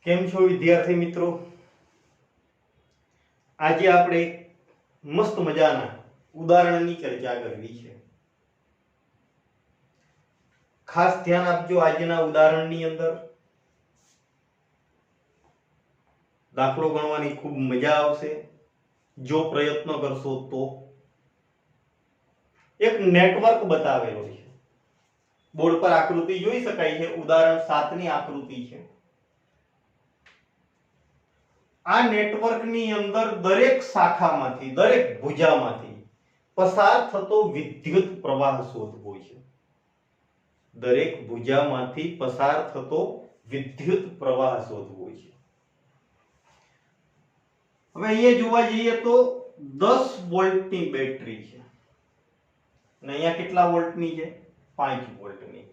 કેમ છો વિદ્યાર્થી મિત્રો? આજે આપણે મસ્ત મજાના ઉદાહરણની ચર્ચા કરવી છે. ખાસ ધ્યાન આપજો. આજના ઉદાહરણની અંદર દાખલો ગણવાની ખૂબ મજા આવશે જો પ્રયત્ન કરશો તો. એક નેટવર્ક બતાવેલો છે. બોર્ડ પર આકૃતિ જોઈ શકાય છે. ઉદાહરણ 7 ની આકૃતિ છે. આ નેટવર્કની અંદર દરેક શાખામાંથી, દરેક ભુજામાંથી પસાર થતો વિદ્યુત પ્રવાહ શોધવો છે. દરેક ભુજામાંથી પસાર થતો વિદ્યુત પ્રવાહ શોધવો છે. હવે અહીંયા જોવા જઈએ તો 10 વોલ્ટની બેટરી છે અને અહીંયા કેટલા વોલ્ટની છે? 5 વોલ્ટની.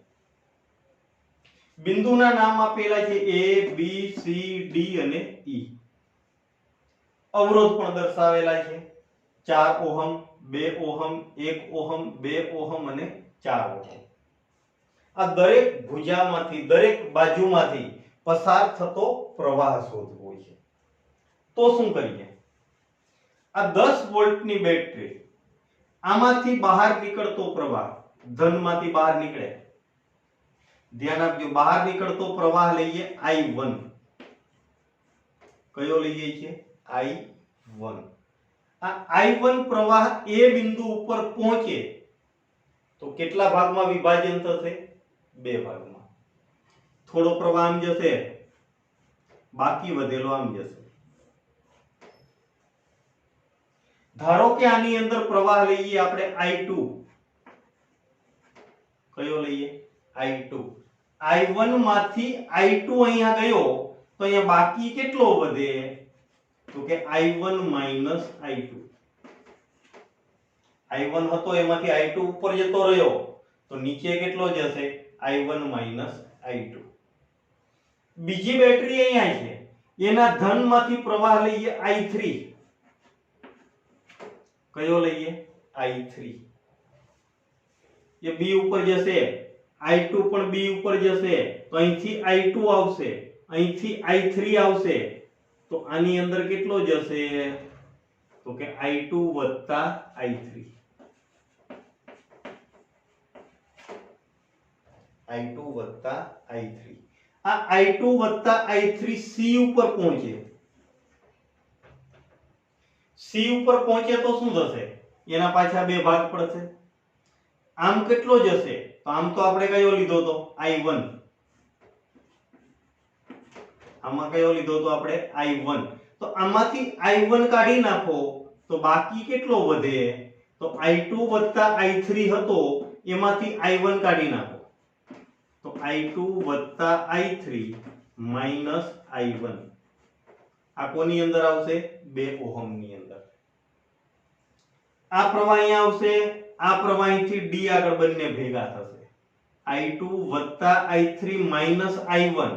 બિંદુના નામ આપેલા છે A, B, C, D અને E. અવરોધ પણ દર્શાવેલા છે. 4 ઓહમ, 2 ઓહમ, 1 ઓહમ, 2 ઓહમ અને 4 ઓહમ. આ દરેક ભુજામાંથી, દરેક બાજુમાંથી પસાર થતો પ્રવાહ શોધવો છે. તો શું કરીએ? આ 10 વોલ્ટની બેટરી, આમાંથી બહાર નીકળતો પ્રવાહ ધનમાંથી બહાર નીકળે. ધ્યાન આપજો, બહાર નીકળતો પ્રવાહ લઈએ I1. કયો લઈએ છીએ? I1. આ I1 પ્રવાહ એ બિંદુ ઉપર પહોંચે તો કેટલા ભાગમાં વિભાજન થશે? 2 ભાગમાં. થોડો પ્રવાહ આમ જશે, બાકી વધેલો આમ જશે. ધારો કે આની અંદર પ્રવાહ લઈએ આપણે I2. કયો લઈએ? I2. I1 માંથી I2 અહીંયા ગયો તો અહીંયા બાકી કેટલો વધે? તો કે I1 I2. I1 હતો એમાંથી I2 ઉપર જતો રહ્યો તો નીચે કેટલો જશે? I1 I2. બીજી બેટરી અહીંયા છે, એના ધનમાંથી પ્રવાહ લઈએ I3. કયો લઈએ? I3. એ B ઉપર જશે, I2 પણ B ઉપર જશે તો અહીંથી I2 આવશે, અહીંથી I3 આવશે તો આની અંદર કેટલો જશે? તો કે I2 I3. I2 I3. આ I2 I3 C ઉપર પહોંચે. C ઉપર પહોંચે તો શું થશે? એના પાછા 2 ભાગ પડશે. આમ કેટલો જશે? તો આમ તો આપણે કયો લીધો તો? I1. આમાં કયો લીધો તો આપણે? I1. તો આમાંથી I1 કાઢી નાખો તો બાકી કેટલો વધે? તો I2 I3 હતો એમાંથી I1 કાઢી નાખો તો I2 I3 I1. આ કોની અંદર આવશે? 2 ઓહમ ની અંદર. આ પ્રવાહ અહીંયા આવશે, આ પ્રવાહ અહીંથી D આગળ બંને ભેગા થશે. I2 I3 I1.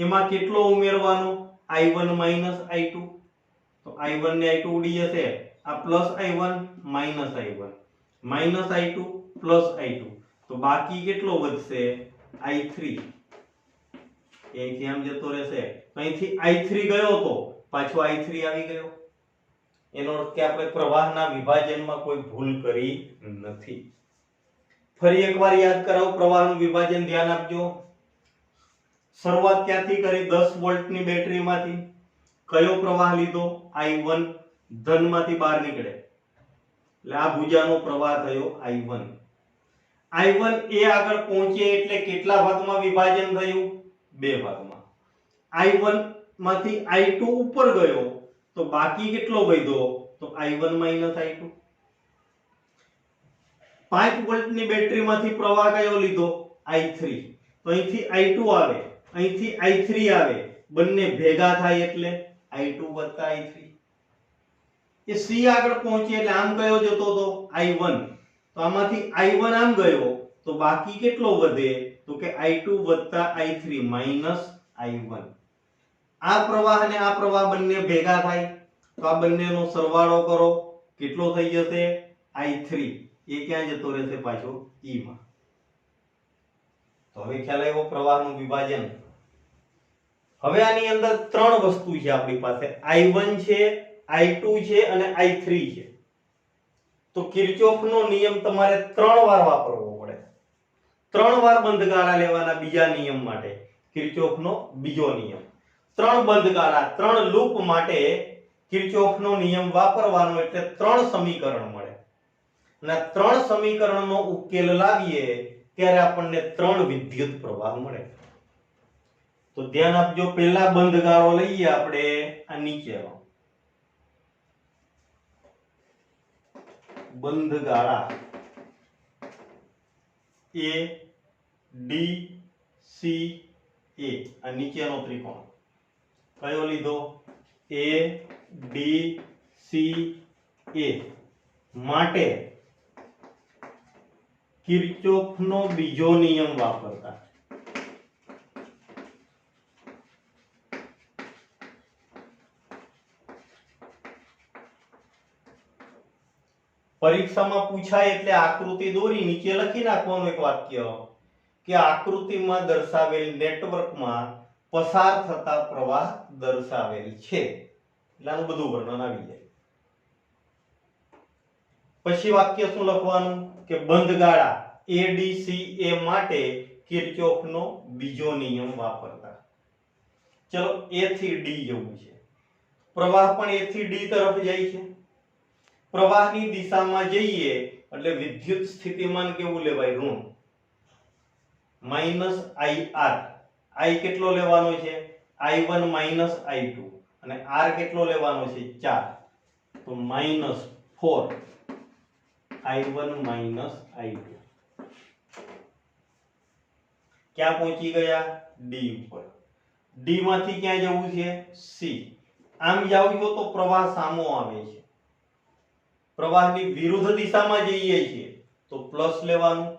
એમાં કેટલો ઉમેરવાનો? I1 I2. તો I1 ને I2 ઉડી જશે. આ plus I1 minus I1, minus I2 plus I2 તો બાકી કેટલો વધશે? I3. અહીંથી આમ જતો રહેશે તો અહીંથી I3 ગયો તો પાછો I3 આવી ગયો. એનો અર્થ કે આપણે પ્રવાહના વિભાજનમાં કોઈ ભૂલ કરી નથી. ફરી એકવાર યાદ કરાવો પ્રવાહનું વિભાજન. ધ્યાન આપજો. શરૂઆત ક્યાંથી કરી? 10 વોલ્ટની બેટરીમાંથી. કયો પ્રવાહ લીધો? I1. ધનમાંથી બહાર નીકળે એટલે આ ભુજાનો પ્રવાહ થયો I1. I1 એ આગળ પહોંચે એટલે કેટલા ભાગમાં વિભાજન થયું? 2 ભાગમાં. I1 માંથી I2 ઉપર ગયો તો બાકી કેટલો વધ્યો? તો I1 I2. 5 વોલ્ટની બેટરીમાંથી પ્રવાહ કયો લીધો? I3. તો અહીંથી I2 આવે, અહીંથી I3 આવે, બંને ભેગા થાય એટલે I2 I3. એ C આગળ પહોંચે એટલે આમ કયો જતો તો? I1. તો આમાંથી I1 આમ ગયો તો બાકી કેટલો વધે? તો કે I2 I3 I1. આ પ્રવાહ અને આ પ્રવાહ બંને ભેગા થાય તો આ બંનેનો સરવાળો કરો, કેટલો થઈ જશે? I3. એ ક્યાં જતો રહેશે? પાછો E માં. તો હવે ખ્યાલ આવ્યો પ્રવાહનું વિભાજન. હવે આની અંદર ત્રણ વસ્તુ છે આપણી પાસે, I1 છે, I2 છે અને I3 છે. તો કિર્ચોફનો નિયમ તમારે 3 વાર વાપરવો પડે. 3 વાર બંધગાળા લેવાના બીજા નિયમ માટે. કિર્ચોફનો બીજો નિયમ, 3 બંધગાળા 3 લૂપ માટે કિર્ચોફનો નિયમ વાપરવાનો, એટલે 3 સમીકરણ મળે. અને 3 સમીકરણનો ઉકેલ લાવીએ ત્યારે આપણને 3 વિદ્યુત પ્રવાહ મળે. તો ધ્યાન આપજો, પહેલા બંધગાળો લઈએ આપણે આ નીચેનો બંધગાળા A D C A, આ નીચેનો ત્રિકોણ કયો લીધો? A D C A માટે કિર્ચોફનો બીજો નિયમ વાપરતા. પરીક્ષામાં પૂછાય એટલે આકૃતિ દોરી નીચે લખી નાખવાનું એક વાક્ય કે આકૃતિમાં દર્શાવેલ નેટવર્કમાં પસાર થતા પ્રવાહ દર્શાવેલ છે, એટલે આનું બધું વર્ણન આવી જાય. પછી વાક્ય શું લખવાનું કે બંધગાળા ADCA માટે કિર્ચોફનો બીજો નિયમ વાપરતા. ચલો A થી D જવું છે, પ્રવાહ પણ A થી D તરફ જાય છે. પ્રવાહની દિશામાં જઈએ એટલે વિદ્યુત સ્થિતિમાન કેવું લેવાય? ઋણ. -IR. I કેટલો લેવાનો છે? I1 I2. અને R કેટલો લેવાનો છે? 4. તો -4 I1 I2. ક્યાં પહોંચી ગયા? D ઉપર. D માંથી ક્યાં જવું છે? C. આમ જાવ છો તો પ્રવાહ સામો આવે છે. પ્રવાહની વિરુદ્ધ દિશામાં જઈએ છીએ તો પ્લસ લેવાનું.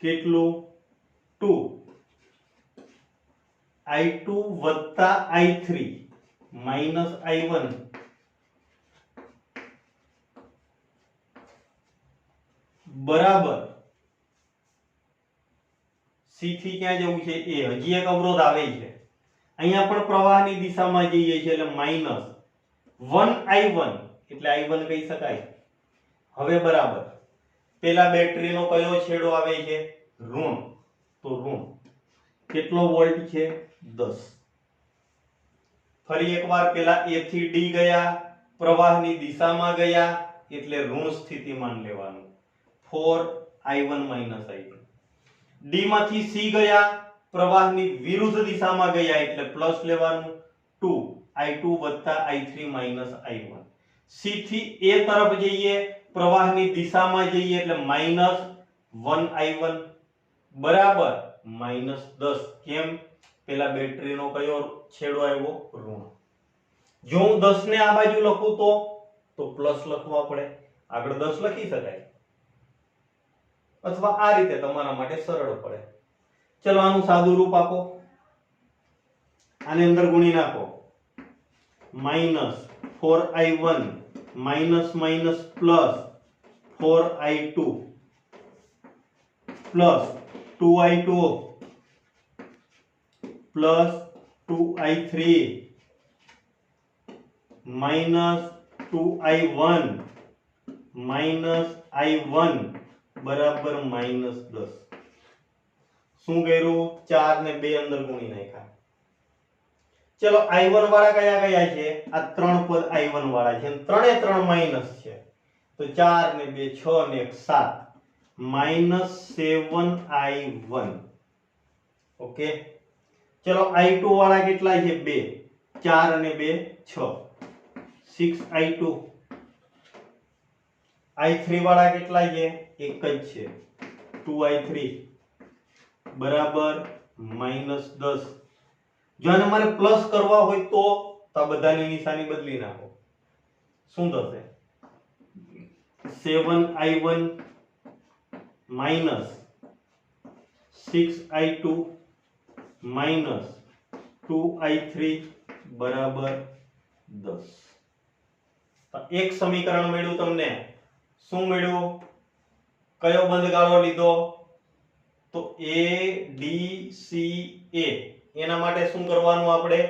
કેટલું? 2 I2 વત્તા I3 માઈનસ I1 બરાબર C થી ક્યાં જવું છે? A. હજી એક અવરોધ આવે છે, અહીંયા પણ પ્રવાહની દિશામાં જઈએ છીએ એટલે માઈનસ 1I1, એટલે I1 કહી શકાય. હવે બરાબર પેલા બેટરીનો કયો છેડો આવે છે? ઋણ. તો ઋણ. કેટલો વોલ્ટ છે? 10. ફરી એકવાર પેલા A થી D ગયા, પ્રવાહની દિશામાં ગયા એટલે ઋણ સ્થિતિમાન લેવાનું. 4I1 I2. D માંથી C ગયા, પ્રવાહની વિરુદ્ધ દિશામાં ગયા એટલે પ્લસ લેવાનું. 2I2 વત્તા I3 માઈનસ I1. C થી A તરફ જઈએ, પ્રવાહની દિશામાં જઈએ એટલે માઈનસ 1I1 બરાબર -10. કેમ? પેલા બેટરીનો કયો છેડો આવ્યો? ઋણ. જો હું 10 ને આ બાજુ લખું તો પ્લસ લખવા પડે, આગળ 10 લખી શકાય, અથવા આ રીતે તમારા માટે સરળ પડે. ચલો આનું સાદું રૂપ આપો, આની અંદર ગુણી નાખો. -4I1 minus minus plus 4I2 plus 2I2 plus 2I3 minus 2I1 minus I1 બરાબર -10. શું કર્યું? 4 ને 2 અંદર ગુણી નાખ્યા. ચલો I1 વાળા કયા કયા છે? આ ત્રણ પદ I1 વાળા છે, ત્રણે ત્રણ માઈનસ છે, તો 4 ને 2 6 ને 1 7 -7I1. ઓકે. ચલો I2 વાળા કેટલા છે? 2. 4 અને 2 6 6I2. I3 વાળા કેટલા છે? એક જ છે, 2I3 બરાબર -10. જો આને મારે પ્લસ કરવા હોય તો આ બધાની નિશાની બદલી નાખો. શું થશે? 7I1 minus 6I2 minus 2I3 બરાબર 10. એક સમીકરણ મળ્યું તમને. શું મળ્યું? કયો બંધગાળો લીધો? તો ADCA એના માટે શું કરવાનું? આપણે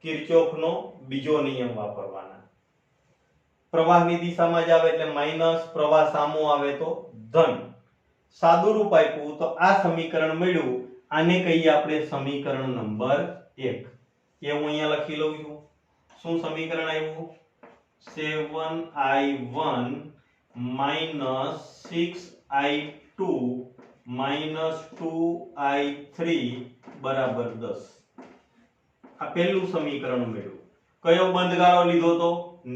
કિર્ચોફનો બીજો નિયમ વાપરવાના. પ્રવાહની દિશામાં જ આવે એટલે માઈનસ, પ્રવાહ સામો આવે તો ધન. સાદું રૂપ આપ્યું તો આ સમીકરણ મળ્યું. આને કહીએ આપણે સમીકરણ નંબર 1. એ હું અહીંયા લખી લઉં છું. શું સમીકરણ આવ્યું? 7i1 6i2 2i3 બરાબર 10. આ પહેલું સમીકરણ મળ્યું. કયો બંધગાળો લીધો તો?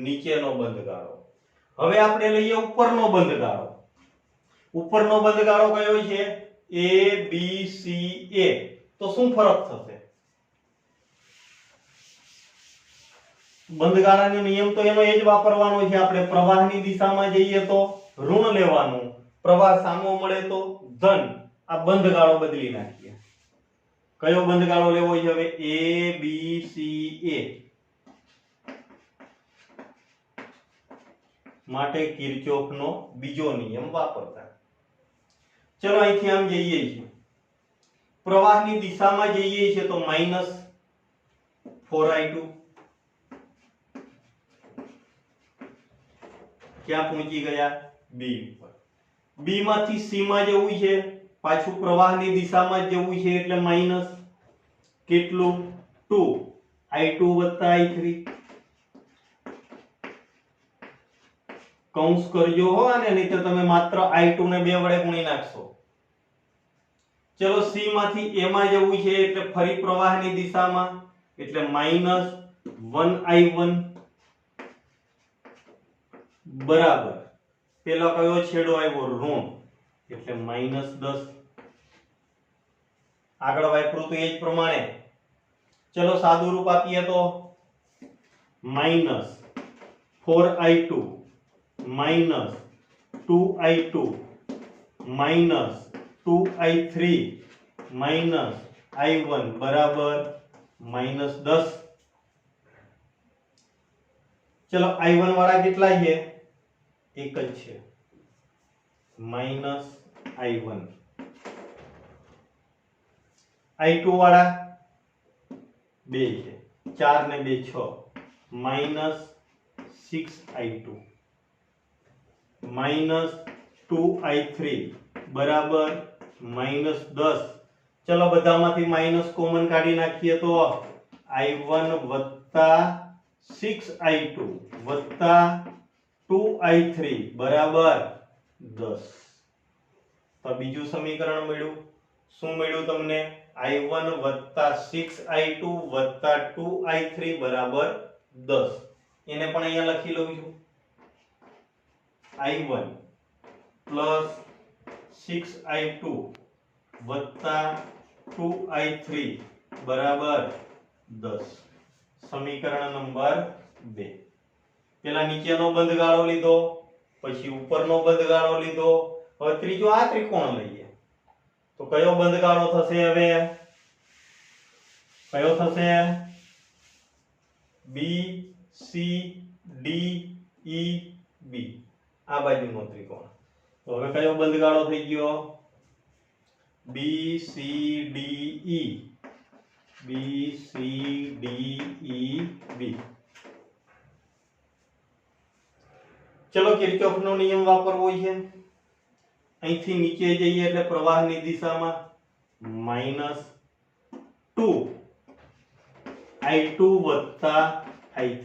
નીચેનો બંધગાળો. હવે આપણે લઈએ ઉપરનો બંધગાળો. ઉપરનો બંધગાળો કયો છે? A B C A. તો શું ફરક થશે? બંધગાળાનો નિયમ તો એનો એ જ વાપરવાનો છે. આપણે પ્રવાહની દિશામાં જઈએ તો ઋણ લેવાનું, પ્રવાહ સામો મળે તો ધન. આ બંધગાળો બદલી નાખીએ. કયો બંધગાળો લેવો છે હવે? A B C A. માટે કિર્ચોફનો બીજો નિયમ વાપરતા. ચલો અહીંથી આમ જઈએ છીએ. પ્રવાહની દિશામાં જઈએ છીએ તો માઈનસ 4i2. ક્યાં પહોંચી ગયા? B ઉપર. B માંથી C માં જવું છે, પાછું પ્રવાહની દિશામાં જ જવું છે એટલે માઈનસ કેટલું? 2i2 i3. કૌંસ કરજો હો અને નહીં તો તમે માત્ર i2 ને 2 વડે ગુણી નાખશો. ચલો C માંથી A માં જવું છે એટલે ફરી પ્રવાહની દિશામાં એટલે માઈનસ 1i1 બરાબર પેલો કયો છેડો આવ્યો? ઋણ એટલે માઈનસ 10. આગળ વાપરું તો એ જ પ્રમાણે. ચલો સાદું રૂપ આપીએ તો minus 4i2 minus 2i2 minus 2i3 minus i1 બરાબર માઈનસ 10. ચલો i1 વાળા કેટલા છે? એક જ છે, માઈનસ i1. i2 વાળા 2 છે, 4 ને 2 6, માઈનસ 6i2 માઈનસ 2i3 બરાબર માઈનસ 10. ચલો બધામાંથી માઈનસ કોમન કાઢી નાખીએ તો i1 વત્તા 6i2 વત્તા 2i3 બરાબર 10. તો બીજું સમીકરણ મળ્યું. શું મળ્યું તમને? i1 વત્તા 6i2 વત્તા 2i3 બરાબર 10. એને પણ અહીંયા લખી લઉં છું. i1 પ્લસ 6i2 વત્તા 2i3 બરાબર 10. સમીકરણ નંબર 2. પેલા નીચેનો બંધગાળો લીધો, પછી ઉપરનો બંધગાળો લીધો, હવે ત્રીજો આ ત્રિકોણ લઈએ તો કયો બંધગાળો થશે? હવે કયો થશે? B C D E B. આ બાજુનો ત્રિકોણ. તો હવે કયો બંધગાળો થઈ ગયો? B C D E. B C D E B. ચલો કિર્ચોફનો નિયમ વાપરવો છે. અહીંથી નીચે જઈએ એટલે પ્રવાહની દિશામાં માઈનસ 2i2 વત્તા i3.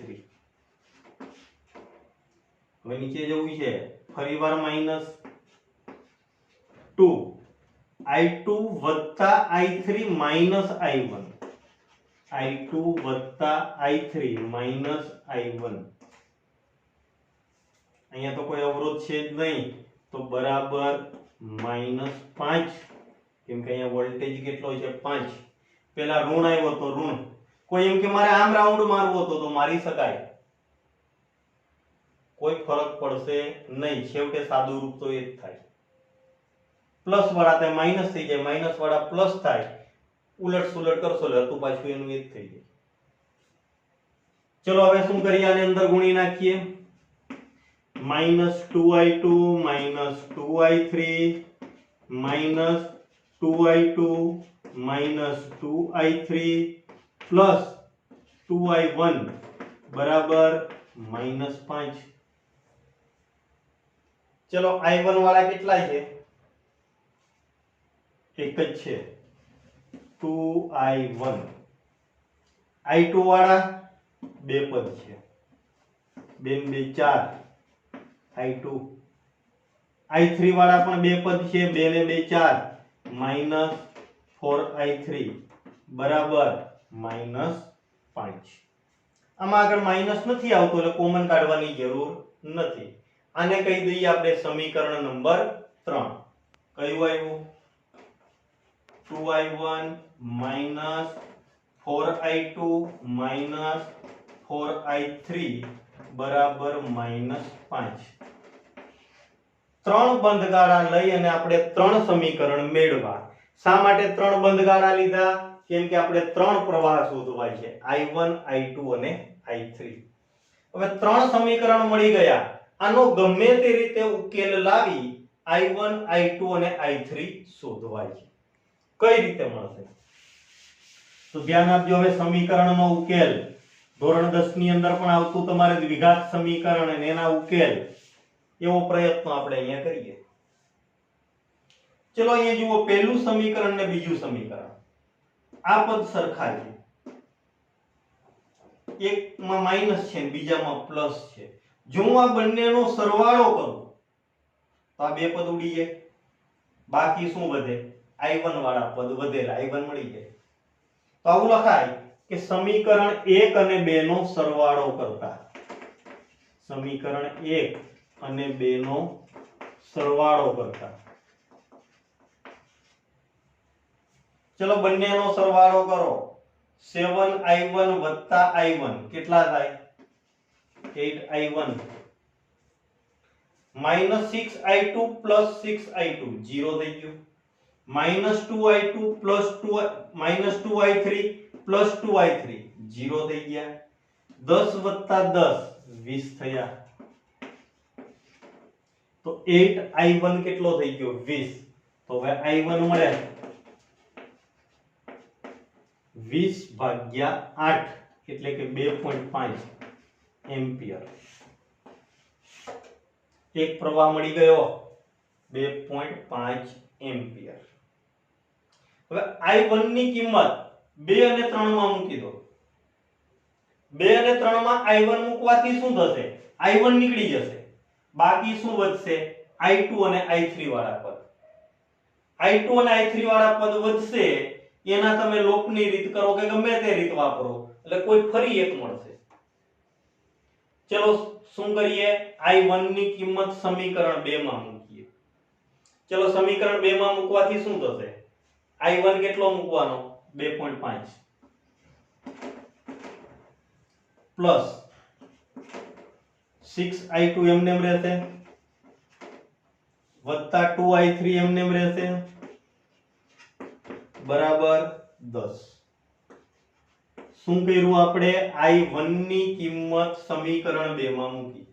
હવે નીચે જવું છે, ફરીવાર માઈનસ 2i2 વત્તા i3 માઈનસ i1. i2 વત્તા i3 માઈનસ i1. અહીંયા તો કોઈ અવરોધ છે જ નહીં તો બરાબર -5. કેમ કે અહીંયા વોલ્ટેજ કેટલો છે? 5. પેલા ઋણ આવ્યો તો ઋણ. કોઈ એમ કે મારે આમ રાઉન્ડ મારવો હતો તો મારી શકાય, કોઈ ફરક પડશે નહીં. છેવટે સાદું રૂપ તો એ જ થાય. પ્લસ વાળા તે માઈનસ થઈ જાય, માઈનસ વાળા પ્લસ થાય, ઉલટ સુલટ કરશો એટલે હતું પાછું એનું એ જ થઈ જાય. ચલો હવે શું કરીએ? આને અંદર ગુણી નાખીએ. -2i2 -2i3 -2i2 minus 2i3 plus 2i1 બરાબર -5. ચલો i1 વાળા કેટલા છે? એક જ છે 2i1. i2 વાળા બે પદ છે, 2 ને 2 4 i2. i3 વાળા પણ બે પદ છે, 2 ને 2 4 -4i3 બરાબર -5. આમાં આગળ માઈનસ નથી આવતો એટલે કોમન કાઢવાની જરૂર નથી. આને કહી દઈએ આપણે સમીકરણ નંબર 3. કયું આવ્યું? 2i1 4i2 4i3 બરાબર -5. ત્રણ બંધગાળા લઈ અને આપણે ત્રણ સમીકરણ મેળવા. શા માટે ત્રણ બંધગાળા લીધા? કેમ કે આપણે ત્રણ પ્રવાહ શોધવા છે, i1 i2 અને i3. હવે ત્રણ સમીકરણ મળી ગયા. આનો ગમે તે રીતે ઉકેલ લાવી i1 i2 અને i3 શોધવા છે. કઈ રીતે મળશે? તો ધ્યાન આપજો. હવે સમીકરણનો ઉકેલ ધોરણ 10 ની અંદર પણ આવતું તમારે દ્વિઘાત સમીકરણ અને એના ઉકેલ, એવો પ્રયત્ન આપણે અહીંયા કરીએ. ચલો અહીંયા જુઓ, પહેલું સમીકરણ ને બીજું સમીકરણ આ પદ સરખા છે. એકમાં માઈનસ છે ને બીજામાં પ્લસ છે. જો હું આ બંનેનો સરવાળો કરું તો આ બે પદ ઉડી જાય. બાકી શું વધે? i1 વાળા પદ વધેલા i1 મળી જાય. તો આવું લખાય કે સમીકરણ 1 અને 2 નો સરવાળો કરતા, સમીકરણ 1 અને 2 નો સરવાળો કરતા, ચલો બંનેનો સરવાળો કરો. 7i1 + i1 કેટલા થાય? 8i1 -6i2 + 6i2 0 થઈ ગયું. -2i2 + 2i3 + 2i3 0 થઈ ગયા. 10 + 10 20 થયા. તો 8i1 કેટલો થઈ ગયો? 20. તો હવે i1 મળે 20/8 એટલે કે 2.5 એમ્પિયર. એક પ્રવાહ મળી ગયો 2.5 એમ્પિયર. હવે i1 ની કિંમત 2 અને 3 માં મૂકી દો. 2 અને 3 માં i1 મૂકવાથી શું થશે? i1 નીકળી જશે. બાકી શું વધશે? i2 અને i3 વાળા પદ. i2 અને i3 વાળા પદ વધશે. એના તમે લોપની રીત કરો કે ગમે તે રીત વાપરો એટલે કોઈ ફરી એક મળશે. ચલો શું કરીએ? i1 ની કિંમત સમીકરણ 2 માં મૂકીએ. ચલો સમીકરણ 2 માં મૂકવાથી શું થશે? i1 કેટલો મૂકવાનો? 2.5 પ્લસ 6i2 એમને એમ રહેશે, વત્તા 2i3 એમને એમ રહેશે, બરાબર 10. શું કર્યું આપણે? i1 ની કિંમત સમીકરણ 2 માં મૂકી.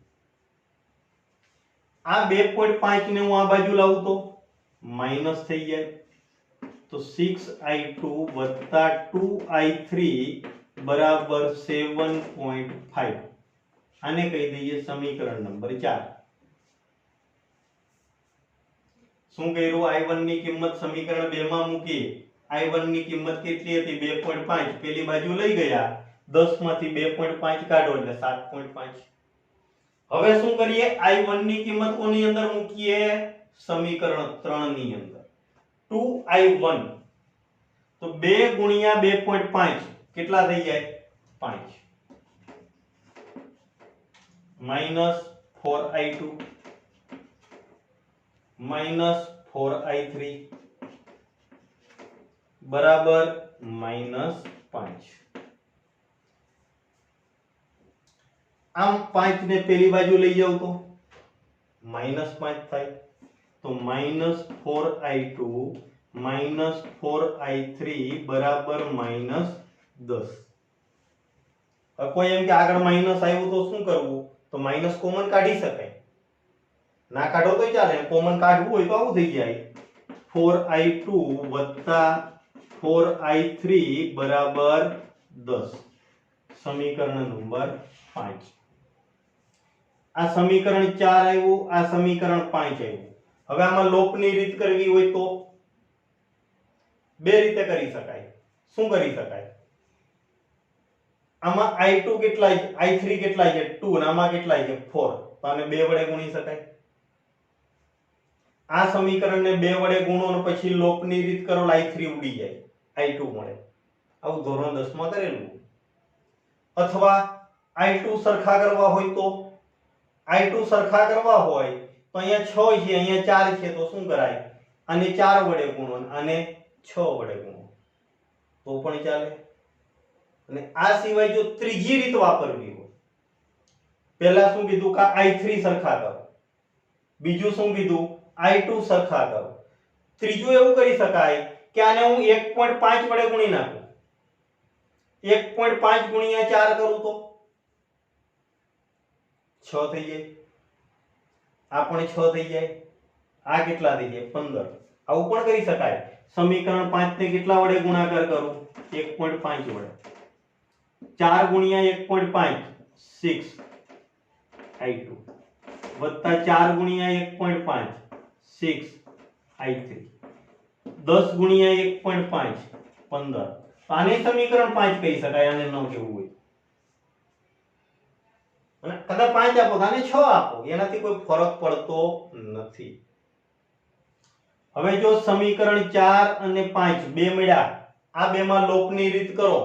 આ 2.5 ને હું આ બાજુ લાવું તો માઈનસ થઈ જાય. તો 6i2 + 2i3 બરાબર 7.5. આને કહી દઈએ સમીકરણ નંબર 4. શું કર્યું? i1 ની કિંમત સમીકરણ 2 માં મૂકી. i1 ની કિંમત કેટલી હતી? 2.5. પેલી બાજુ લઈ ગયા, 10 માંથી 2.5 કાઢો એટલે 7.5. હવે શું કરીએ? i1 ની કિંમત કોની અંદર મૂકીએ? સમીકરણ 3 ની અંદર. 2i1 તો 2 ગુણ્યા 2.5 કેટલા થઈ જાય? 5 -4i2 -4i3 બરાબર -5. આમ 5 ને પેલી બાજુ લઈ જાવ તો -5 થાય. તો -4i2 -4i3 બરાબર -10. કોઈ એમ કે આગળ માઈનસ આવ્યું તો શું કરવું? તો માઈનસ કોમન કાઢી શકાય. ના કાઢો તો ચાલે, કોમન કાઢવું હોય તો આવું થઈ જાય 4i2 + 4i3 બરાબર 10. સમીકરણ નંબર 5. આ સમીકરણ 4 આવ્યું, આ સમીકરણ 5 આવ્યું. હવે આમાં લોપની રીત કરવી હોય તો બે રીતે કરી શકાય. શું કરી શકાય? આમાં i2 કેટલા છે, i3 કેટલા છે 2 અને આમાં કેટલા છે 4. તો આને 2 વડે ગુણી શકાય. આ સમીકરણને 2 વડે ગુણો અને પછી લોપની રીત કરો, i3 ઉડી જાય, i2 મળે. આવું ધોરણ 10 માં કરેલું. અથવા i2 સરખા કરવા હોય તો i2 સરખા કરવા હોય તો અહીંયા 6 છે, અહીંયા 4 છે, તો શું કરાય? આને 4 વડે ગુણો અને 6 વડે ગુણો તો પણ ચાલે. અને આ સિવાય જો ત્રીજી રીત વાપરવી હોય, પહેલા શું કીધું કે i3 સરખા કરો, બીજું શું કીધું i2 સરખા કરો, ત્રીજું એવું કરી શકાય કે આને હું 1.5 વડે ગુણી નાખું. 1.5 ગુણ્યા 4 કરું તો 6 થઈ જાય. આ પણ 6 થઈ જાય. આ કેટલા થઈ જાય 15. આવું પણ કરી શકાય. સમીકરણ 5 ને કેટલા વડે ગુણાકાર કરું? 1.5 વડે. 4 ગુણ્યા 1.5 6i2 વત્તા 4 ગુણ્યા 1.5 6i3 10 ગુણ્યા 1.5 15. આને સમીકરણ 5 કહી શકાય. આને ન કહેવું હોય અને કદાચ 5 આપો તો આને 6 આપો, એનાથી કોઈ ફરક પડતો નથી. હવે જો સમીકરણ 4 અને 5 બે મળ્યા, આ બેમાં લોપની રીત કરો.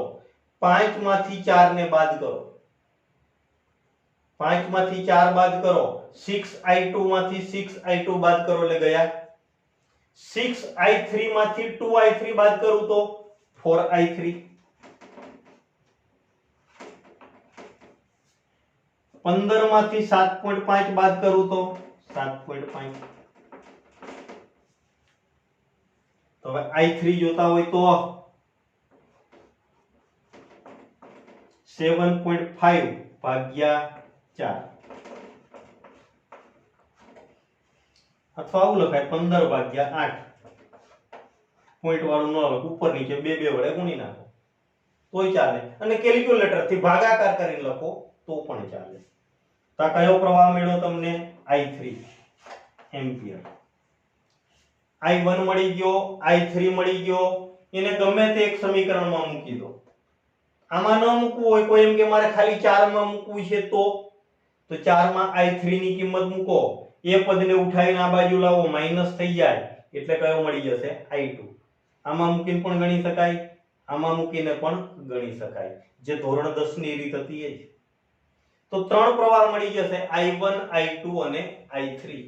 5 માંથી 4 ને બાદ કરો, 5 માંથી 4 બાદ કરો, 6i2 માંથી 6i2 બાદ કરો એટલે ગયા. 6i3 માંથી 2i3 બાદ કરું તો 4i3. 15 માંથી 7.5 બાદ કરું તો 7.5. તો હવે i3 જોતા હોય તો 7.5 ભાગ્યા 4 અથવા આવું લખાય 15 ભાગ્યા 8. પોઈન્ટ વાળું ન લખો, ઉપર નીચે બે વડે ગુણી નાખો તોય ચાલે. અને કેલ્ક્યુલેટર થી ભાગાકાર કરીને લખો તો પણ ચાલે. તો આ કયો પ્રવાહ મળ્યો તમને? i3 ampere. i1 મળી ગયો, i3 મળી ગયો. એને ગમે તે એક સમીકરણમાં મૂકી દો. આમાં ન મૂકવું હોય, કોઈ એમ કે મારે ખાલી 4 માં મૂકવું છે તો 4 માં i3 ની કિંમત મૂકો, એ પદને ઉઠાવીને આ બાજુ લાવો, માઈનસ થઈ જાય એટલે કયો મળી જશે? i2. આમાં મૂકીને પણ ગણી શકાય, આમાં મૂકીને પણ ગણી શકાય. જે ધોરણ 10 ની રીત હતી એ જ. તો ત્રણ પ્રવાહ મળી જશે, i1 i2 અને i3.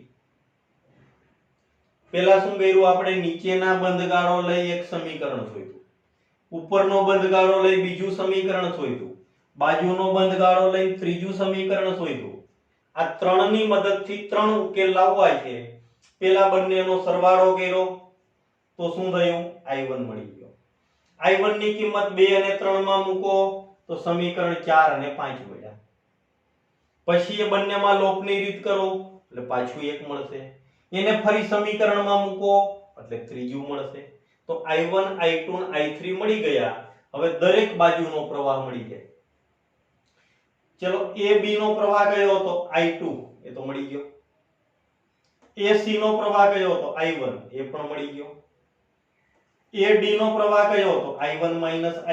પહેલા શું કર્યું આપણે? નીચેના બંધગાળો લઈ એક સમીકરણ શોધ્યું, ઉપરનો બંધગાળો લઈ બીજું સમીકરણ શોધ્યું, બાજુનો બંધગાળો લઈ ત્રીજું સમીકરણ શોધ્યું. આ ત્રણની મદદથી ત્રણ ઉકેલ લાવવા છે. પહેલા બંનેનો સરવાળો કર્યો તો શું થયું? i1 મળી ગયો. i1 ની કિંમત 2 અને 3 માં મૂકો તો સમીકરણ 4 અને 5 મળ્યા. પછી એ બંનેમાં લોપની રીત કરો એટલે પાછું એક મળશે. એને ફરી સમીકરણમાં મૂકો એટલે ત્રીજું મળશે. તો i1 i2 અને i3 મળી ગયા. હવે દરેક બાજુનો પ્રવાહ મળી જાય. ચલો a b નો પ્રવાહ કયો હતો? i2, એ તો મળી ગયો. a c નો પ્રવાહ કયો હતો? i1, એ પણ મળી ગયો. a d નો પ્રવાહ કયો હતો? i1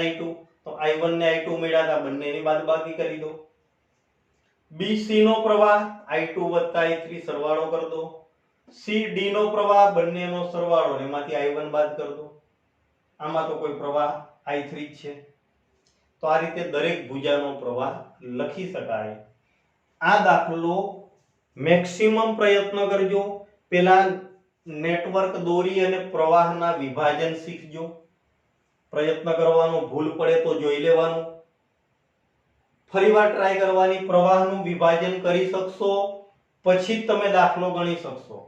i2, તો i1 ને i2 મળ્યા હતા, બંનેની બાદબાકી કરી દો. b c નો પ્રવાહ i2 i3 સરવાળો કરી દો. c d નો પ્રવાહ બંનેનો સરવાળો, એમાંથી i1 બાદ કરી દો. આમાં તો કોઈ પ્રવાહ i3 જ છે. તો આ રીતે દરેક ભુજાનો પ્રવાહ લખી શકાય. આ દાખલો મેક્સિમમ પ્રયત્ન કરજો. પહેલા નેટવર્ક દોરી અને પ્રવાહના વિભાજન શીખજો. પ્રયત્ન કરવાનો, ભૂલ પડે તો જોઈ લેવાનું. ફરીવાર ટ્રાય કરવાની. પ્રવાહનું વિભાજન કરી શકશો પછી તમે દાખલો ગણી શકશો.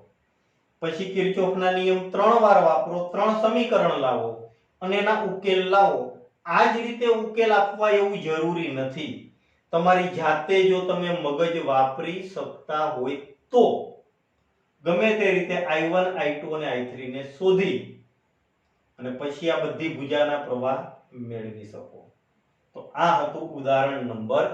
પછી કિર્ચોફના નિયમ 3 વાર વાપરો, 3 સમીકરણ લાવો અને એના ઉકેલ લાવો. આ જ રીતે ઉકેલ આપવા એવું જરૂરી નથી. તમારી જાતે જો તમે મગજ વાપરી શકતા હોય તો ગમે તે રીતે i1 i2 અને i3 ને શોધી અને પછી આ બધી ભુજાના પ્રવાહ મેળવી શકો. તો આ હતું ઉદાહરણ નંબર